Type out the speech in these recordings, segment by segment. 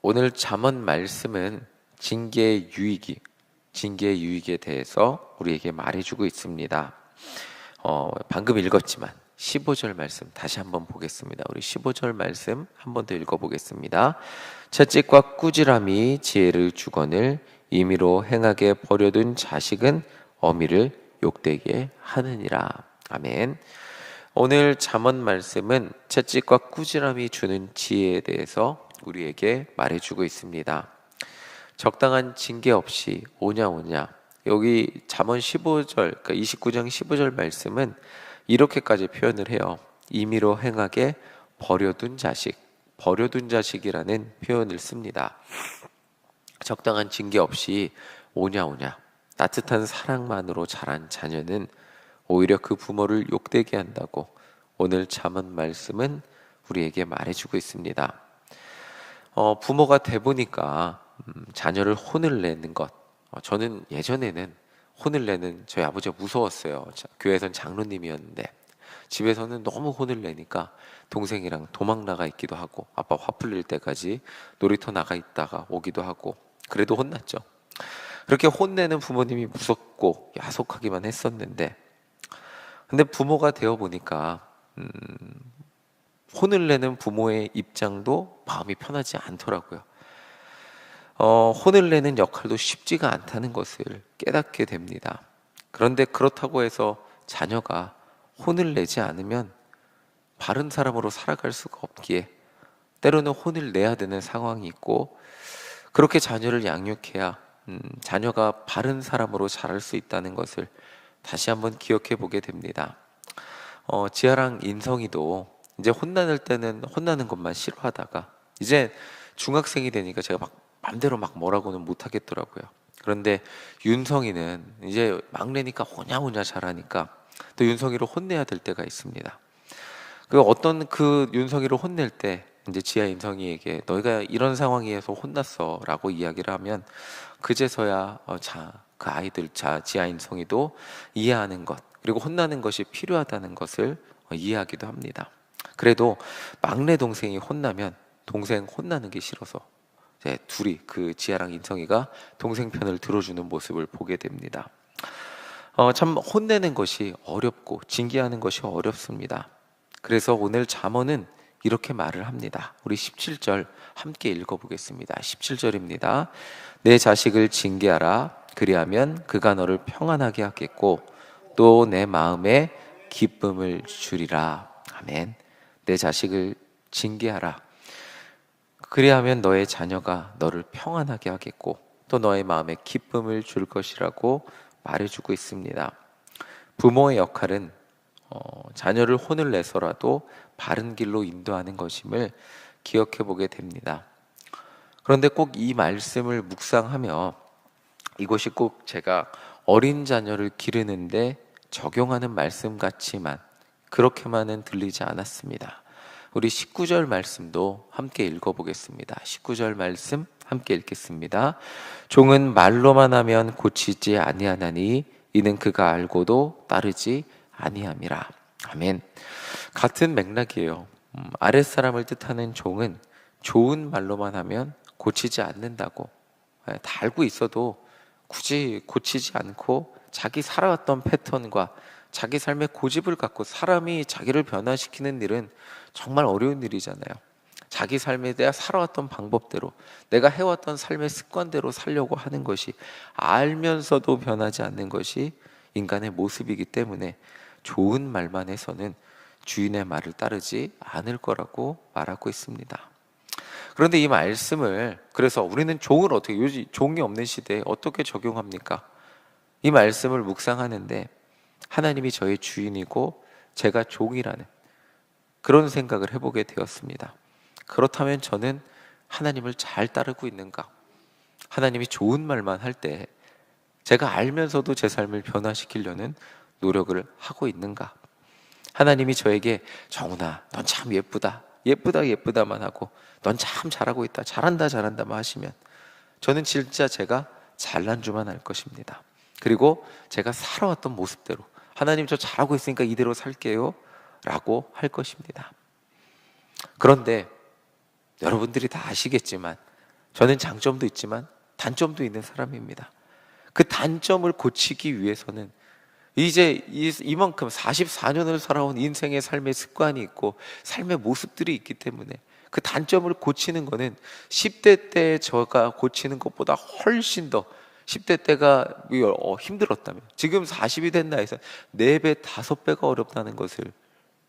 오늘 잠언 말씀은 징계의 유익에 대해서 우리에게 말해주고 있습니다. 방금 읽었지만 15절 말씀 다시 한번 보겠습니다. 우리 15절 말씀 한 번 더 읽어보겠습니다. 채찍과 꾸지람이 지혜를 주거늘 임의로 행하게 버려둔 자식은 어미를 욕되게 하느니라. 아멘. 오늘 잠언 말씀은 채찍과 꾸지람이 주는 지혜에 대해서 우리에게 말해주고 있습니다. 적당한 징계 없이 오냐. 여기 잠언 15절, 그러니까 29장 15절 말씀은 이렇게까지 표현을 해요. 임의로 행하게 버려둔 자식이라는 표현을 씁니다. 적당한 징계 없이 오냐. 따뜻한 사랑만으로 자란 자녀는 오히려 그 부모를 욕되게 한다고 오늘 잠언 말씀은 우리에게 말해주고 있습니다. 부모가 돼 보니까 자녀를 혼을 내는 것, 저는 예전에는 혼을 내는 저희 아버지가 무서웠어요. 교회에선 장로님이었는데 집에서는 너무 혼을 내니까 동생이랑 도망 나가 있기도 하고 아빠 화 풀릴 때까지 놀이터 나가 있다가 오기도 하고 그래도 혼났죠. 그렇게 혼내는 부모님이 무섭고 야속하기만 했었는데, 근데 부모가 되어 보니까 혼을 내는 부모의 입장도 마음이 편하지 않더라고요. 혼을 내는 역할도 쉽지가 않다는 것을 깨닫게 됩니다. 그런데 그렇다고 해서 자녀가 혼을 내지 않으면 바른 사람으로 살아갈 수가 없기에 때로는 혼을 내야 되는 상황이 있고, 그렇게 자녀를 양육해야 자녀가 바른 사람으로 자랄 수 있다는 것을 다시 한번 기억해 보게 됩니다. 지아랑 인성이도 이제 혼나는 때는 혼나는 것만 싫어하다가 이제 중학생이 되니까 제가 맘대로 뭐라고는 못 하겠더라고요. 그런데 윤성이는 이제 막내니까 호냐호냐 잘하니까 또 윤성이를 혼내야 될 때가 있습니다. 그 윤성이를 혼낼 때 이제 지아 인성이에게 너희가 이런 상황에서 혼났어라고 이야기를 하면 그제서야 그 아이들 지아 인성이도 이해하는 것, 그리고 혼나는 것이 필요하다는 것을 이해하기도 합니다. 그래도 막내 동생이 혼나면 동생 혼나는 게 싫어서 이제 둘이 그 지아랑 인성이가 동생 편을 들어주는 모습을 보게 됩니다. 참 혼내는 것이 어렵고 징계하는 것이 어렵습니다. 그래서 오늘 잠언은 이렇게 말을 합니다. 우리 17절 함께 읽어보겠습니다. 17절입니다. 내 자식을 징계하라. 그리하면 그가 너를 평안하게 하겠고 또 내 마음에 기쁨을 주리라. 아멘. 내 자식을 징계하라. 그리하면 너의 자녀가 너를 평안하게 하겠고 또 너의 마음에 기쁨을 줄 것이라고 말해주고 있습니다. 부모의 역할은 자녀를 혼을 내서라도 바른 길로 인도하는 것임을 기억해 보게 됩니다. 그런데 꼭 이 말씀을 묵상하며 이것이 꼭 제가 어린 자녀를 기르는데 적용하는 말씀 같지만 그렇게만은 들리지 않았습니다. 우리 19절 말씀도 함께 읽어보겠습니다. 19절 말씀 함께 읽겠습니다. 종은 말로만 하면 고치지 아니하나니 이는 그가 알고도 따르지 아니함이라. 아멘. 같은 맥락이에요. 아랫사람을 뜻하는 종은 좋은 말로만 하면 고치지 않는다고, 다 알고 있어도 굳이 고치지 않고 자기 살아왔던 패턴과 자기 삶의 고집을 갖고 사람이 자기를 변화시키는 일은 정말 어려운 일이잖아요. 자기 삶에 대해 살아왔던 방법대로 내가 해왔던 삶의 습관대로 살려고 하는 것이 알면서도 변하지 않는 것이 인간의 모습이기 때문에 좋은 말만 해서는 주인의 말을 따르지 않을 거라고 말하고 있습니다. 그런데 이 말씀을 그래서 우리는 종을 어떻게, 요즘 종이 없는 시대에 어떻게 적용합니까? 이 말씀을 묵상하는데 하나님이 저의 주인이고 제가 종이라는 그런 생각을 해보게 되었습니다. 그렇다면 저는 하나님을 잘 따르고 있는가? 하나님이 좋은 말만 할 때 제가 알면서도 제 삶을 변화시키려는 노력을 하고 있는가? 하나님이 저에게 정훈아 넌 참 예쁘다만 하고 넌 참 잘하고 있다, 잘한다만 하시면 저는 진짜 제가 잘난 줄만 알 것입니다. 그리고 제가 살아왔던 모습대로 하나님 저 잘하고 있으니까 이대로 살게요 라고 할 것입니다. 그런데 여러분들이 다 아시겠지만 저는 장점도 있지만 단점도 있는 사람입니다. 그 단점을 고치기 위해서는 이제 이만큼 44년을 살아온 인생의 삶의 습관이 있고 삶의 모습들이 있기 때문에 그 단점을 고치는 거는 10대 때 저가 고치는 것보다 훨씬 더 10대 때가 힘들었다면 지금 40이 된 나이에서 4배, 5배가 어렵다는 것을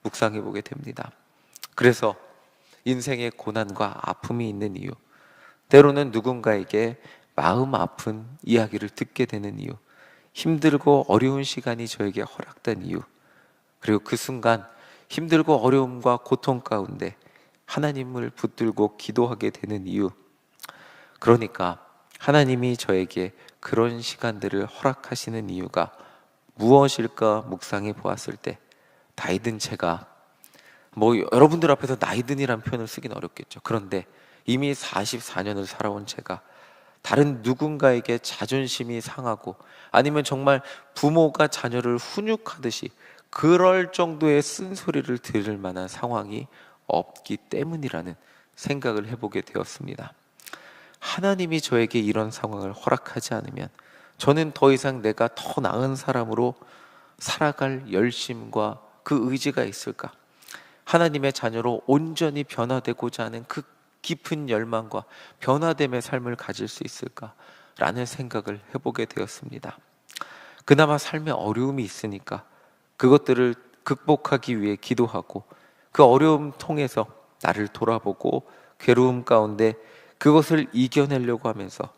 묵상해 보게 됩니다. 그래서 인생의 고난과 아픔이 있는 이유, 때로는 누군가에게 마음 아픈 이야기를 듣게 되는 이유, 힘들고 어려운 시간이 저에게 허락된 이유, 그리고 그 순간 힘들고 어려움과 고통 가운데 하나님을 붙들고 기도하게 되는 이유, 그러니까 하나님이 저에게 그런 시간들을 허락하시는 이유가 무엇일까 묵상해 보았을 때 나이든 제가 여러분들 앞에서 나이든이란 표현을 쓰긴 어렵겠죠. 그런데 이미 44년을 살아온 제가 다른 누군가에게 자존심이 상하고 아니면 정말 부모가 자녀를 훈육하듯이 그럴 정도의 쓴소리를 들을 만한 상황이 없기 때문이라는 생각을 해보게 되었습니다. 하나님이 저에게 이런 상황을 허락하지 않으면 저는 더 이상 내가 더 나은 사람으로 살아갈 열심과 그 의지가 있을까? 하나님의 자녀로 온전히 변화되고자 하는 그 깊은 열망과 변화됨의 삶을 가질 수 있을까? 라는 생각을 해보게 되었습니다. 그나마 삶에 어려움이 있으니까 그것들을 극복하기 위해 기도하고 그 어려움 통해서 나를 돌아보고 괴로움 가운데 그것을 이겨내려고 하면서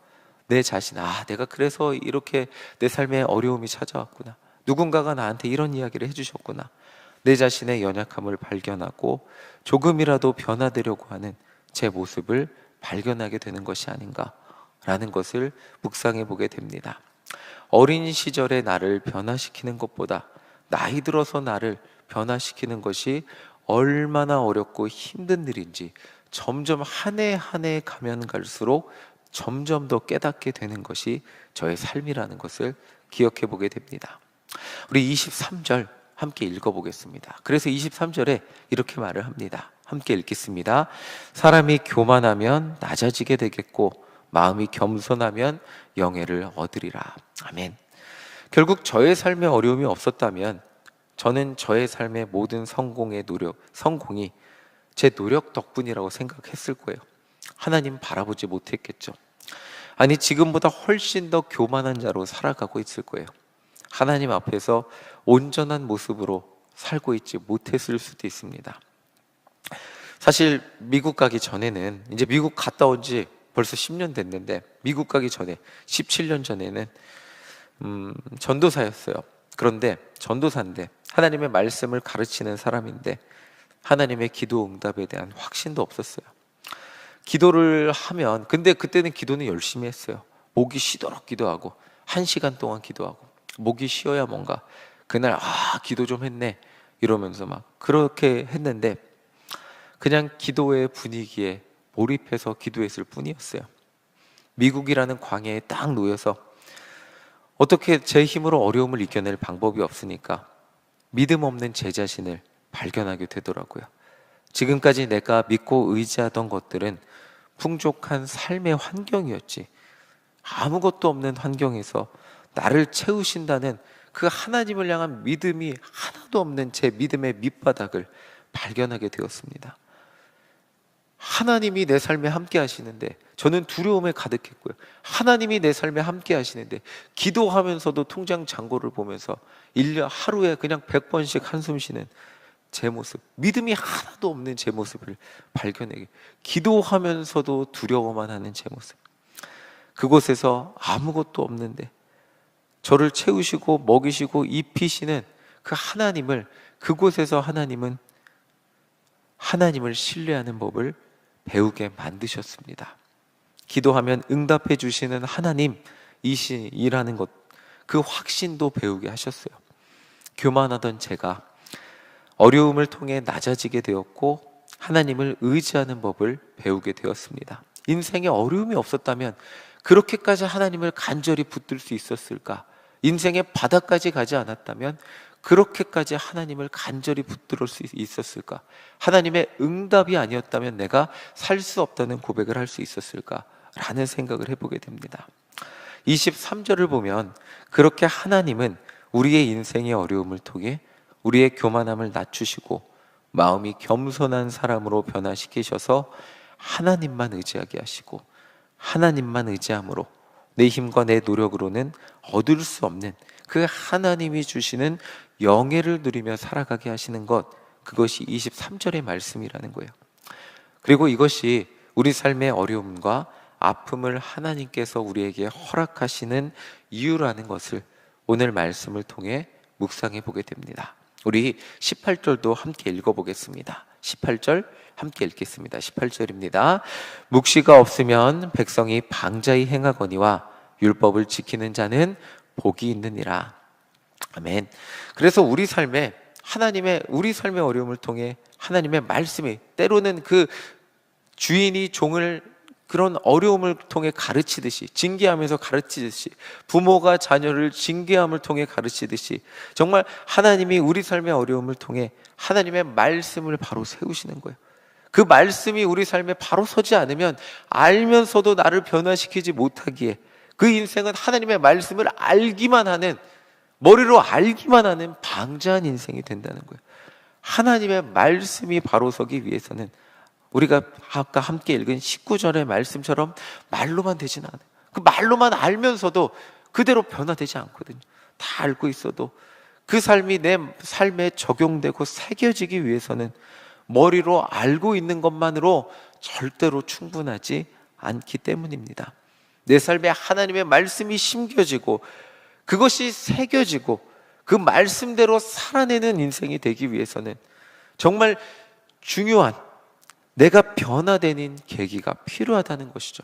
내 자신, 내가 그래서 이렇게 내 삶에 어려움이 찾아왔구나. 누군가가 나한테 이런 이야기를 해주셨구나. 내 자신의 연약함을 발견하고 조금이라도 변화되려고 하는 제 모습을 발견하게 되는 것이 아닌가라는 것을 묵상해 보게 됩니다. 어린 시절의 나를 변화시키는 것보다 나이 들어서 나를 변화시키는 것이 얼마나 어렵고 힘든 일인지 점점 한 해 한 해 가면 갈수록 점점 더 깨닫게 되는 것이 저의 삶이라는 것을 기억해 보게 됩니다. 우리 23절 함께 읽어보겠습니다. 그래서 23절에 이렇게 말을 합니다. 함께 읽겠습니다. 사람이 교만하면 낮아지게 되겠고 마음이 겸손하면 영예를 얻으리라. 아멘. 결국 저의 삶에 어려움이 없었다면 저는 저의 삶의 모든 성공이 제 노력 덕분이라고 생각했을 거예요. 하나님 바라보지 못했겠죠. 아니, 지금보다 훨씬 더 교만한 자로 살아가고 있을 거예요. 하나님 앞에서 온전한 모습으로 살고 있지 못했을 수도 있습니다. 사실 미국 가기 전에는, 이제 미국 갔다 온 지 벌써 10년 됐는데, 미국 가기 전에 17년 전에는 전도사였어요. 그런데 전도사인데 하나님의 말씀을 가르치는 사람인데 하나님의 기도 응답에 대한 확신도 없었어요. 기도를 하면, 근데 그때는 기도는 열심히 했어요. 목이 쉬도록 기도하고 1시간 동안 기도하고, 목이 쉬어야 뭔가 그날 기도 좀 했네 이러면서 막 그렇게 했는데 그냥 기도의 분위기에 몰입해서 기도했을 뿐이었어요. 미국이라는 광야에 딱 놓여서 어떻게 제 힘으로 어려움을 이겨낼 방법이 없으니까 믿음 없는 제 자신을 발견하게 되더라고요. 지금까지 내가 믿고 의지하던 것들은 풍족한 삶의 환경이었지, 아무것도 없는 환경에서 나를 채우신다는 그 하나님을 향한 믿음이 하나도 없는 제 믿음의 밑바닥을 발견하게 되었습니다. 하나님이 내 삶에 함께 하시는데 저는 두려움에 가득했고요. 하나님이 내 삶에 함께 하시는데 기도하면서도 통장 잔고를 보면서 1년 하루에 그냥 100번씩 한숨 쉬는 제 모습, 믿음이 하나도 없는 제 모습을 발견하게, 기도하면서도 두려워만 하는 제 모습, 그곳에서 아무것도 없는데 저를 채우시고 먹이시고 입히시는 그 하나님을, 그곳에서 하나님을 신뢰하는 법을 배우게 만드셨습니다. 기도하면 응답해 주시는 하나님이시라는 것, 그 확신도 배우게 하셨어요. 교만하던 제가 어려움을 통해 낮아지게 되었고 하나님을 의지하는 법을 배우게 되었습니다. 인생에 어려움이 없었다면 그렇게까지 하나님을 간절히 붙들 수 있었을까? 인생의 바닥까지 가지 않았다면 그렇게까지 하나님을 간절히 붙들 수 있었을까? 하나님의 응답이 아니었다면 내가 살 수 없다는 고백을 할 수 있었을까? 라는 생각을 해보게 됩니다. 23절을 보면 그렇게 하나님은 우리의 인생의 어려움을 통해 우리의 교만함을 낮추시고 마음이 겸손한 사람으로 변화시키셔서 하나님만 의지하게 하시고 하나님만 의지함으로 내 힘과 내 노력으로는 얻을 수 없는 그 하나님이 주시는 영예를 누리며 살아가게 하시는 것, 그것이 23절의 말씀이라는 거예요. 그리고 이것이 우리 삶의 어려움과 아픔을 하나님께서 우리에게 허락하시는 이유라는 것을 오늘 말씀을 통해 묵상해 보게 됩니다. 우리 18절도 함께 읽어보겠습니다. 18절 함께 읽겠습니다. 18절입니다. 묵시가 없으면 백성이 방자히 행하거니와 율법을 지키는 자는 복이 있느니라. 아멘. 그래서 우리 삶의 어려움을 통해 하나님의 말씀이, 때로는 그 주인이 종을 그런 어려움을 통해 가르치듯이, 징계하면서 가르치듯이, 부모가 자녀를 징계함을 통해 가르치듯이, 정말 하나님이 우리 삶의 어려움을 통해 하나님의 말씀을 바로 세우시는 거예요. 그 말씀이 우리 삶에 바로 서지 않으면 알면서도 나를 변화시키지 못하기에 그 인생은 하나님의 말씀을 알기만 하는, 머리로 알기만 하는 방자한 인생이 된다는 거예요. 하나님의 말씀이 바로 서기 위해서는 우리가 아까 함께 읽은 19절의 말씀처럼 말로만 되지는 않아요. 그 말로만 알면서도 그대로 변화되지 않거든요. 다 알고 있어도 그 삶이 내 삶에 적용되고 새겨지기 위해서는 머리로 알고 있는 것만으로 절대로 충분하지 않기 때문입니다. 내 삶에 하나님의 말씀이 심겨지고 그것이 새겨지고 그 말씀대로 살아내는 인생이 되기 위해서는 정말 중요한, 내가 변화되는 계기가 필요하다는 것이죠.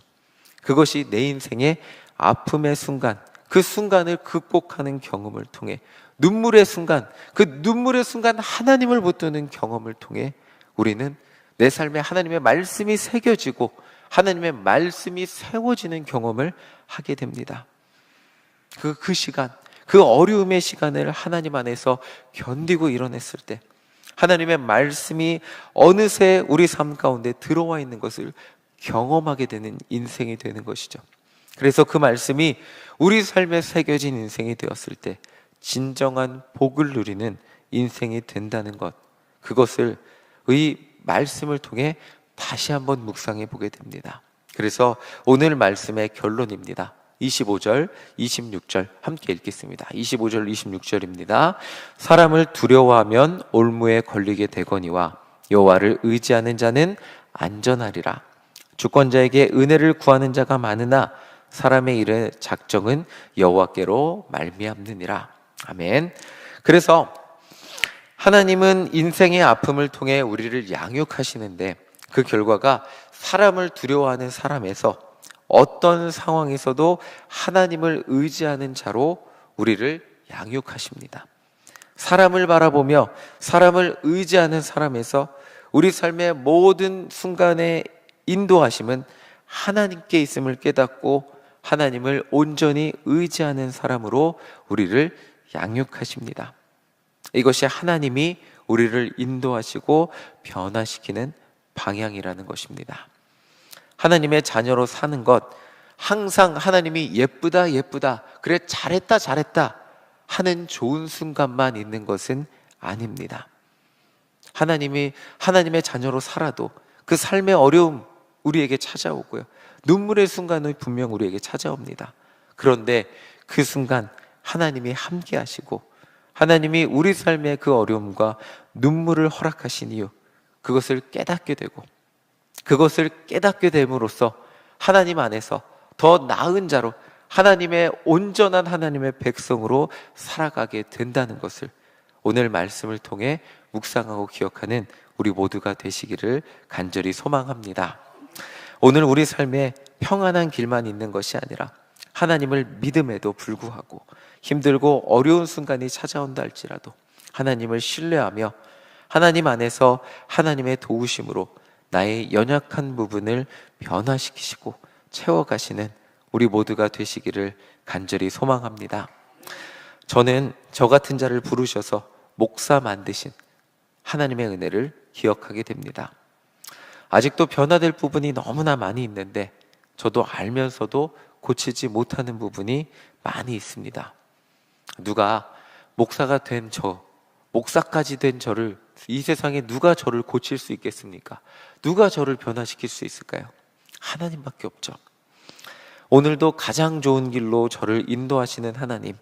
그것이 내 인생의 아픔의 순간, 그 순간을 극복하는 경험을 통해, 눈물의 순간, 그 눈물의 순간 하나님을 붙드는 경험을 통해 우리는 내 삶에 하나님의 말씀이 새겨지고 하나님의 말씀이 세워지는 경험을 하게 됩니다. 그 시간, 그 어려움의 시간을 하나님 안에서 견디고 이뤄냈을 때 하나님의 말씀이 어느새 우리 삶 가운데 들어와 있는 것을 경험하게 되는 인생이 되는 것이죠. 그래서 그 말씀이 우리 삶에 새겨진 인생이 되었을 때 진정한 복을 누리는 인생이 된다는 것, 그것을 이 말씀을 통해 다시 한번 묵상해 보게 됩니다. 그래서 오늘 말씀의 결론입니다. 25절, 26절 함께 읽겠습니다. 25절, 26절입니다. 사람을 두려워하면 올무에 걸리게 되거니와 여호와를 의지하는 자는 안전하리라. 주권자에게 은혜를 구하는 자가 많으나 사람의 일의 작정은 여호와께로 말미암느니라. 아멘. 그래서 하나님은 인생의 아픔을 통해 우리를 양육하시는데 그 결과가 사람을 두려워하는 사람에서 어떤 상황에서도 하나님을 의지하는 자로 우리를 양육하십니다. 사람을 바라보며 사람을 의지하는 사람에서 우리 삶의 모든 순간의 인도하심은 하나님께 있음을 깨닫고 하나님을 온전히 의지하는 사람으로 우리를 양육하십니다. 이것이 하나님이 우리를 인도하시고 변화시키는 방향이라는 것입니다. 하나님의 자녀로 사는 것, 항상 하나님이 예쁘다 예쁘다, 그래 잘했다 잘했다 하는 좋은 순간만 있는 것은 아닙니다. 하나님의 자녀로 살아도 그 삶의 어려움 우리에게 찾아오고요, 눈물의 순간은 분명 우리에게 찾아옵니다. 그런데 그 순간 하나님이 함께 하시고 하나님이 우리 삶의 그 어려움과 눈물을 허락하신 이유, 그것을 깨닫게 되고 그것을 깨닫게 됨으로써 하나님 안에서 더 나은 자로, 하나님의 온전한 하나님의 백성으로 살아가게 된다는 것을 오늘 말씀을 통해 묵상하고 기억하는 우리 모두가 되시기를 간절히 소망합니다. 오늘 우리 삶에 평안한 길만 있는 것이 아니라 하나님을 믿음에도 불구하고 힘들고 어려운 순간이 찾아온다 할지라도 하나님을 신뢰하며 하나님 안에서 하나님의 도우심으로 나의 연약한 부분을 변화시키시고 채워가시는 우리 모두가 되시기를 간절히 소망합니다. 저는 저 같은 자를 부르셔서 목사 만드신 하나님의 은혜를 기억하게 됩니다. 아직도 변화될 부분이 너무나 많이 있는데 저도 알면서도 고치지 못하는 부분이 많이 있습니다. 누가 목사가 된 저, 목사까지 된 저를, 이 세상에 누가 저를 고칠 수 있겠습니까? 누가 저를 변화시킬 수 있을까요? 하나님밖에 없죠. 오늘도 가장 좋은 길로 저를 인도하시는 하나님,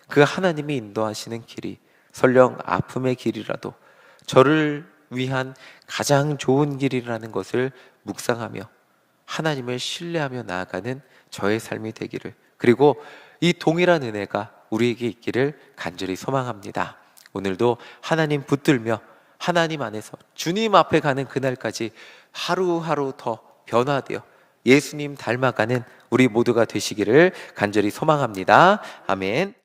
그 하나님이 인도하시는 길이 설령 아픔의 길이라도 저를 위한 가장 좋은 길이라는 것을 묵상하며 하나님을 신뢰하며 나아가는 저의 삶이 되기를, 그리고 이 동일한 은혜가 우리에게 있기를 간절히 소망합니다. 오늘도 하나님 붙들며 하나님 안에서 주님 앞에 가는 그날까지 하루하루 더 변화되어 예수님 닮아가는 우리 모두가 되시기를 간절히 소망합니다. 아멘.